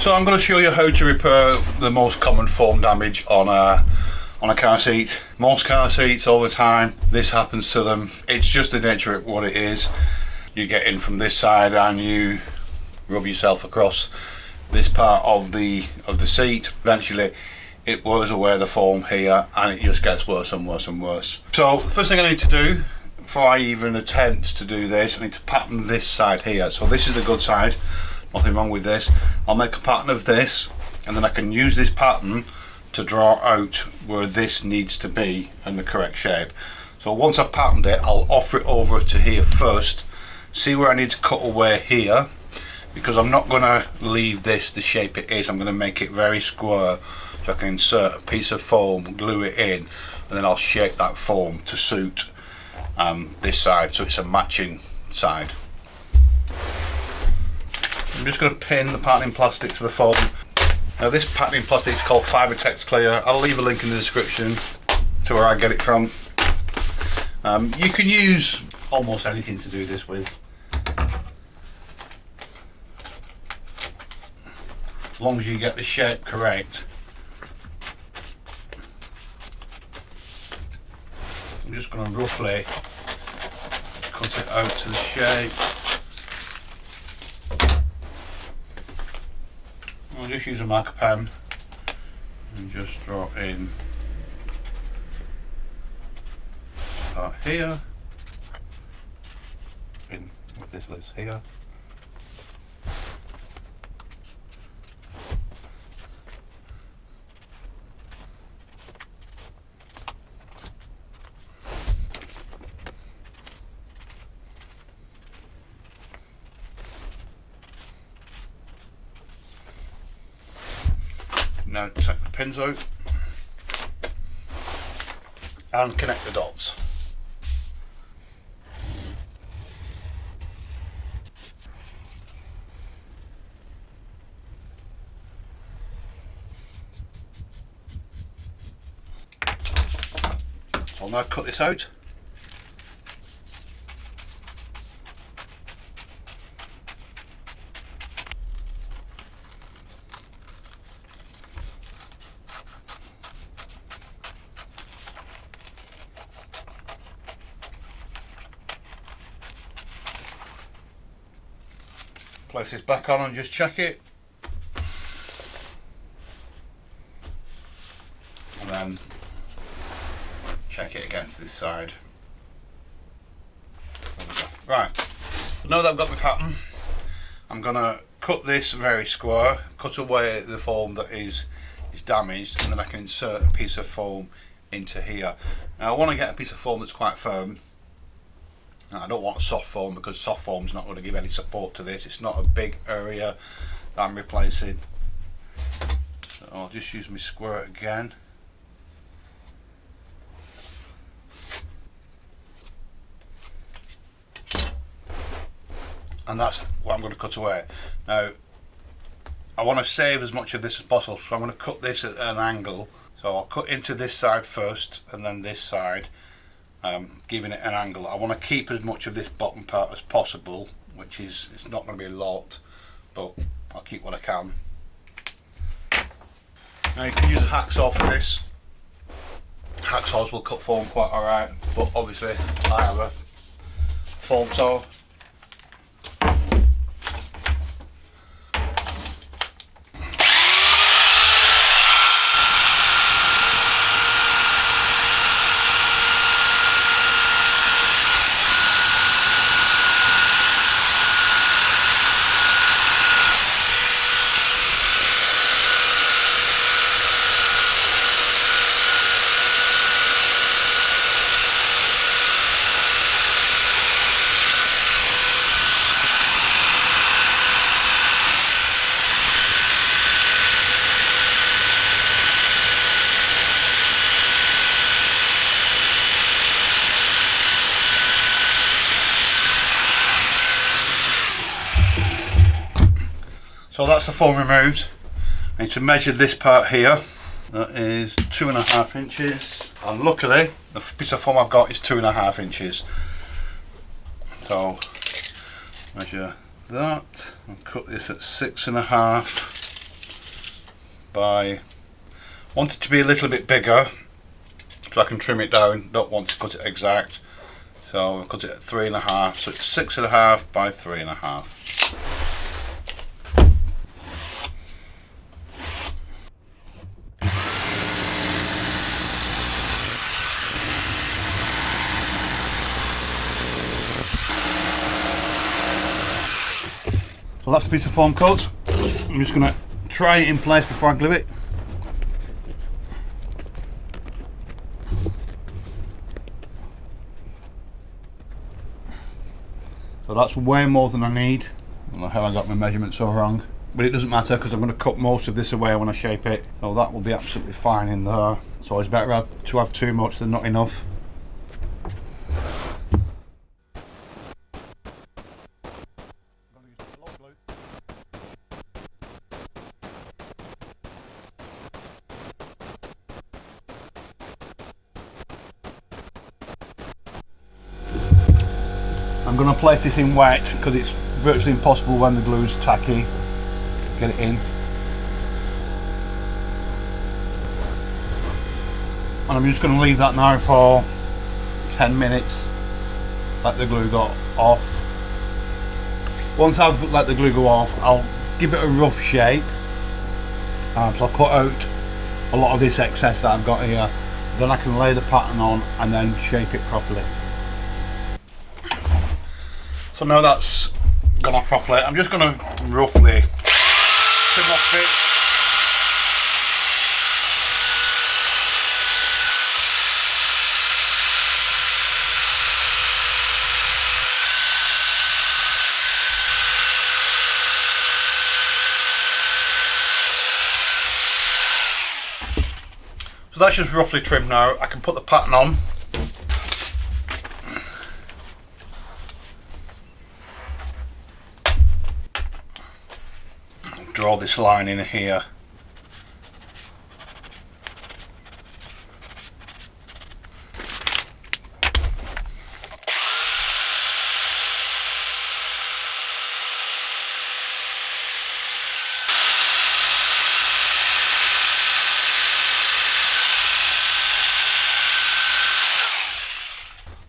So I'm going to show you how to repair the most common foam damage on a car seat. Most car seats all the time, this happens to them. It's just the nature of what it is. You get in from this side and you rub yourself across this part of the seat. Eventually it wears away the foam here and it just gets worse and worse and worse. So the first thing I need to do before I even attempt to do this, I need to pattern this side here. So this is the good side. Nothing wrong with this. I'll make a pattern of this and then I can use this pattern to draw out where this needs to be in the correct shape. So once I've patterned it, I'll offer it over to here first, see where I need to cut away here, because I'm not going to leave this the shape it is. I'm going to make it very square so I can insert a piece of foam, glue it in, and then I'll shape that foam to suit this side so it's a matching side. I'm just going to pin the patterning plastic to the foam. Now this patterning plastic is called Fabricating clear. I'll leave a link in the description to where I get it from. You can use almost anything to do this with, as long as you get the shape correct. I'm just going to roughly cut it out to the shape. I'll just use a marker pen and just draw in part here, in with this list here. Now take the pins out and connect the dots. I'll now cut this out. Place this back on and just check it, and then check it against this side. Right, so now that I've got my pattern, I'm going to cut this very square, cut away the foam that is damaged, and then I can insert a piece of foam into here. Now I want to get a piece of foam that's quite firm. I don't want soft foam because soft foam is not going to give any support to this. It's not a big area that I'm replacing. So I'll just use my square again. And that's what I'm going to cut away. Now I want to save as much of this as possible, so I'm going to cut this at an angle. So I'll cut into this side first and then this side. Giving it an angle. I want to keep as much of this bottom part as possible, which is, it's not going to be a lot, but I'll keep what I can. Now you can use a hacksaw for this. Hacksaws will cut foam quite alright, but obviously I have a foam saw. So that's the foam removed. I need to measure this part here. That is 2.5 inches. And luckily, the piece of foam I've got is 2.5 inches. So measure that and cut this at 6.5. want it to be a little bit bigger so I can trim it down. Don't want to cut it exact, so I'll cut it at 3.5, so it's 6.5 by 3.5. So that's the piece of foam cut. I'm just going to try it in place before I glue it. So that's way more than I need. I don't know how I got my measurements so wrong, but it doesn't matter because I'm going to cut most of this away when I shape it. So that will be absolutely fine in there. So it's better to have too much than not enough. I'm going to place this in wet because it's virtually impossible when the glue's tacky. Get it in. And I'm just going to leave that now for 10 minutes. Let the glue go off. Once I've let the glue go off, I'll give it a rough shape. So I'll cut out a lot of this excess that I've got here. Then I can lay the pattern on and then shape it properly. So now that's gone off properly, I'm just going to roughly trim off it. So that's just roughly trimmed now. I can put the pattern on. Draw this line in here.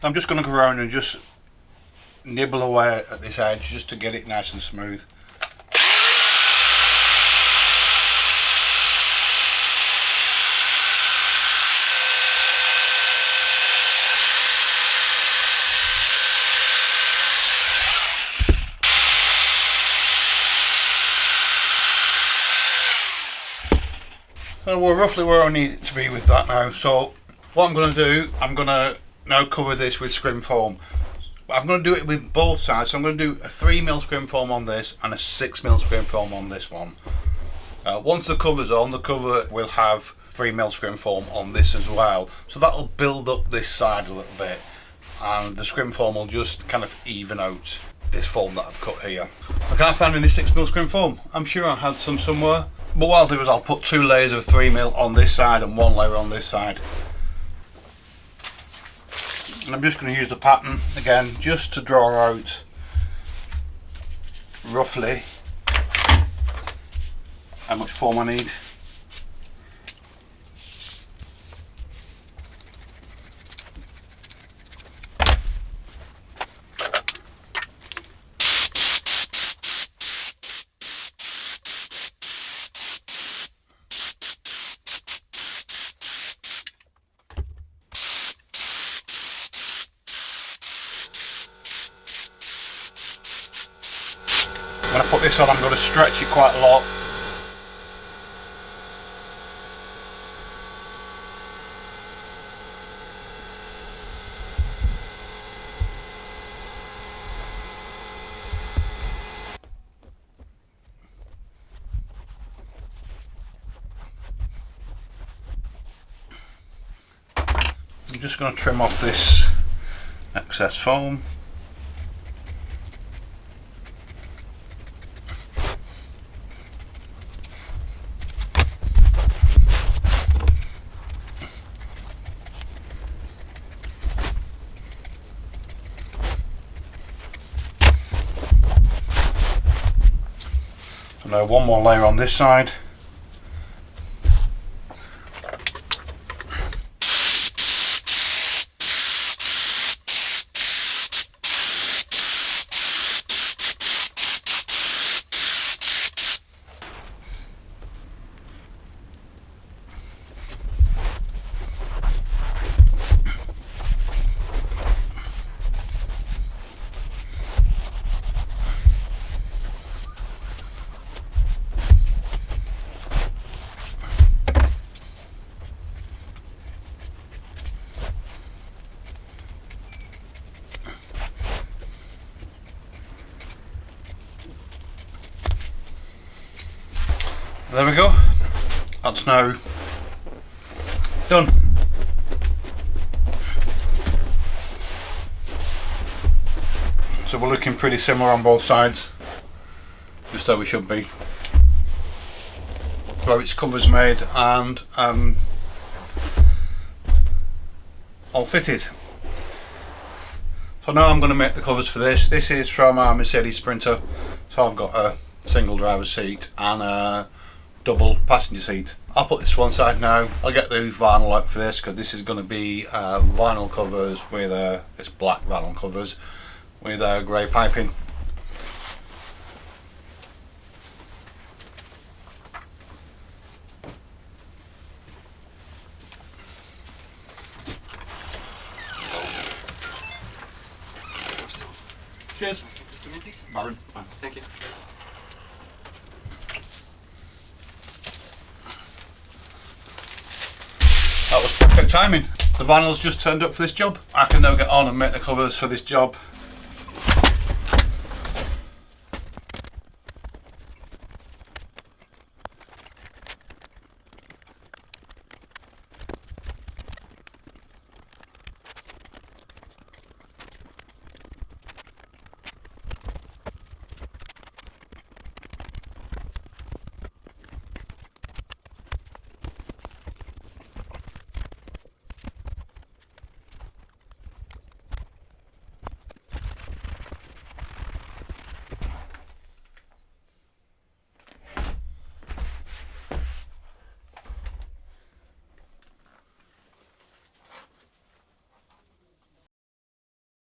I'm just going to go around and just nibble away at this edge just to get it nice and smooth. So we're roughly where I need it to be with that now. So what I'm going to do, I'm going to now cover this with scrim foam. I'm going to do it with both sides. So I'm going to do a 3mm scrim foam on this and a 6mm scrim foam on this one. Once the cover's on, the cover will have 3mm scrim foam on this as well. So that'll build up this side a little bit, and the scrim foam will just kind of even out this foam that I've cut here. I can't find any 6mm scrim foam. I'm sure I had some somewhere. But what I'll do is I'll put 2 layers of 3mm on this side and 1 layer on this side. And I'm just going to use the pattern again just to draw out roughly how much foam I need. When I put this on, I'm going to stretch it quite a lot. I'm just going to trim off this excess foam. Now one more layer on this side. There we go. That's now done. So we're looking pretty similar on both sides, just how we should be. So its cover's made and all fitted. So now I'm going to make the covers for this. This is from our Mercedes Sprinter. So I've got a single driver seat and a double passenger seat. I'll put this to one side now. I'll get the vinyl out for this because this is going to be vinyl covers with it's black vinyl covers with grey piping. Cheers. Just a minute, please. Baron. Thank you. That was perfect timing. The vinyl's just turned up for this job. I can now get on and make the covers for this job.